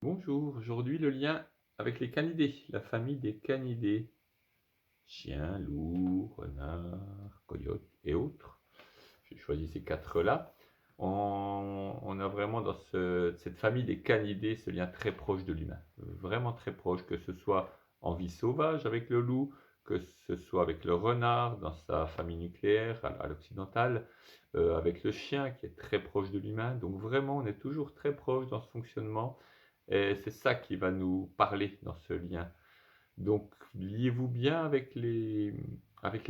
Bonjour, aujourd'hui le lien avec les canidés, la famille des canidés, chiens, loups, renards, coyotes et autres. J'ai choisi ces quatre-là. On a vraiment dans cette famille des canidés ce lien très proche de l'humain, vraiment très proche, que ce soit en vie sauvage avec le loup, que ce soit avec le renard dans sa famille nucléaire à l'occidentale, avec le chien qui est très proche de l'humain. Donc vraiment, on est toujours très proche dans ce fonctionnement et c'est ça qui va nous parler dans ce lien. Donc, liez-vous bien avec les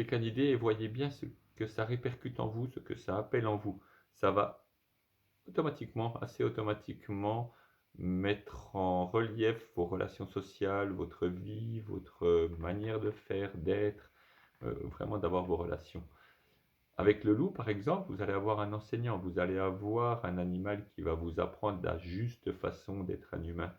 canidés et voyez bien ce que ça répercute en vous, ce que ça appelle en vous. Ça va automatiquement, assez automatiquement, mettre en relief vos relations sociales, votre vie, votre manière de faire, d'être, vraiment d'avoir vos relations. Avec le loup, par exemple, vous allez avoir un enseignant, vous allez avoir un animal qui va vous apprendre la juste façon d'être un humain.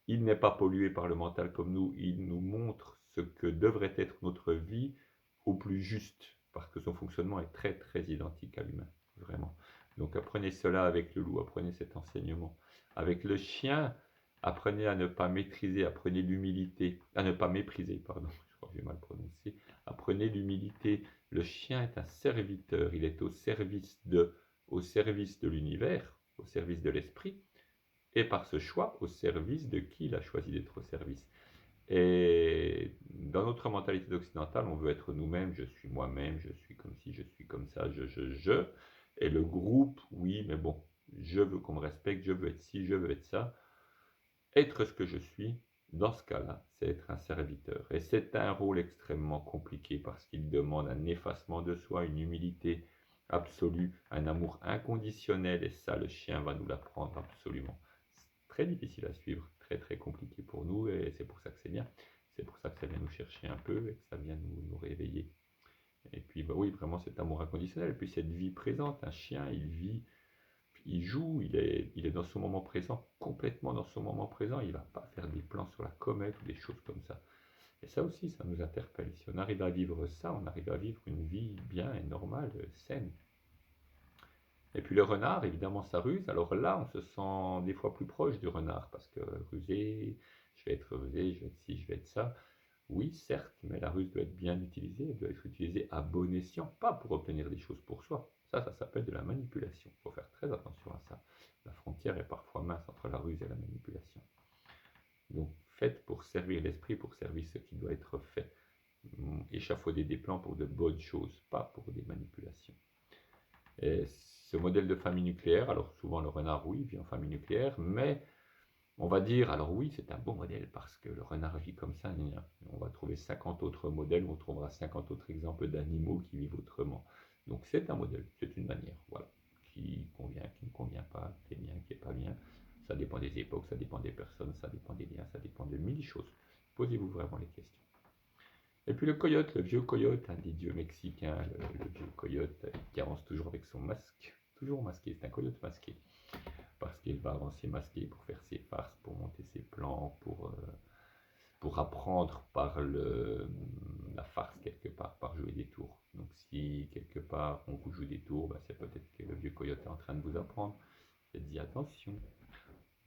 Il n'est pas pollué par le mental comme nous, il nous montre ce que devrait être notre vie au plus juste, parce que son fonctionnement est très très identique à l'humain, vraiment. Donc apprenez cela avec le loup, apprenez cet enseignement. Avec le chien, apprenez à ne pas maîtriser, apprenez l'humilité, à ne pas mépriser, pardon, je crois que j'ai mal prononcé. Apprenez l'humilité. Le chien est un serviteur, il est au service de l'univers, au service de l'esprit, et par ce choix au service de qui il a choisi d'être au service. Et dans notre mentalité occidentale, on veut être nous-mêmes, je suis moi-même, je suis comme ci, je suis comme ça, je. Et le groupe, oui, mais bon, je veux qu'on me respecte, je veux être ci, je veux être ça. Être ce que je suis, dans ce cas-là, c'est être un serviteur. Et c'est un rôle extrêmement compliqué parce qu'il demande un effacement de soi, une humilité absolue, un amour inconditionnel, et ça, le chien va nous l'apprendre absolument. C'est très difficile à suivre, très très compliqué pour nous, et c'est pour ça que c'est bien. C'est pour ça que ça vient nous chercher un peu et que ça vient nous réveiller. Et puis, bah oui, vraiment cet amour inconditionnel, et puis cette vie présente. Un chien, il vit, il joue, il est dans son moment présent, complètement dans son moment présent. Il ne va pas faire des plans sur la comète ou des choses comme ça. Et ça aussi, ça nous interpelle. Si on arrive à vivre ça, on arrive à vivre une vie bien et normale, saine. Et puis le renard, évidemment, ça ruse. Alors là, on se sent des fois plus proche du renard, parce que rusé, je vais être rusé, je vais être ci, je vais être ça. Oui, certes, mais la ruse doit être bien utilisée, elle doit être utilisée à bon escient, pas pour obtenir des choses pour soi. Ça s'appelle de la manipulation. Il faut faire très attention à ça. La frontière est parfois mince entre la ruse et la manipulation. Donc, faites pour servir l'esprit, pour servir ce qui doit être fait. Échafauder des plans pour de bonnes choses, pas pour des manipulations. Et ce modèle de famille nucléaire, alors souvent le renard, oui, vit en famille nucléaire, mais on va dire, alors oui, c'est un bon modèle parce que le renard vit comme ça. On va trouver 50 autres modèles, on trouvera 50 autres exemples d'animaux qui vivent autrement. Donc c'est un modèle, c'est une manière, voilà, qui convient, qui ne convient pas, qui est bien, qui n'est pas bien. Ça dépend des époques, ça dépend des personnes, ça dépend des liens, ça dépend de mille choses. Posez-vous vraiment les questions. Et puis le coyote, le vieux coyote, un des dieux mexicains, le vieux coyote qui avance toujours avec son masque, toujours masqué, c'est un coyote masqué parce qu'il va avancer masqué pour faire ses farces, pour monter ses plans, pour apprendre par la farce quelque part, par jouer des tours. Donc si quelque part on vous joue des tours, bah, c'est peut-être que le vieux coyote est en train de vous apprendre. Faites-y attention.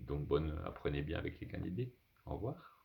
Donc apprenez bien avec les candidats. Au revoir.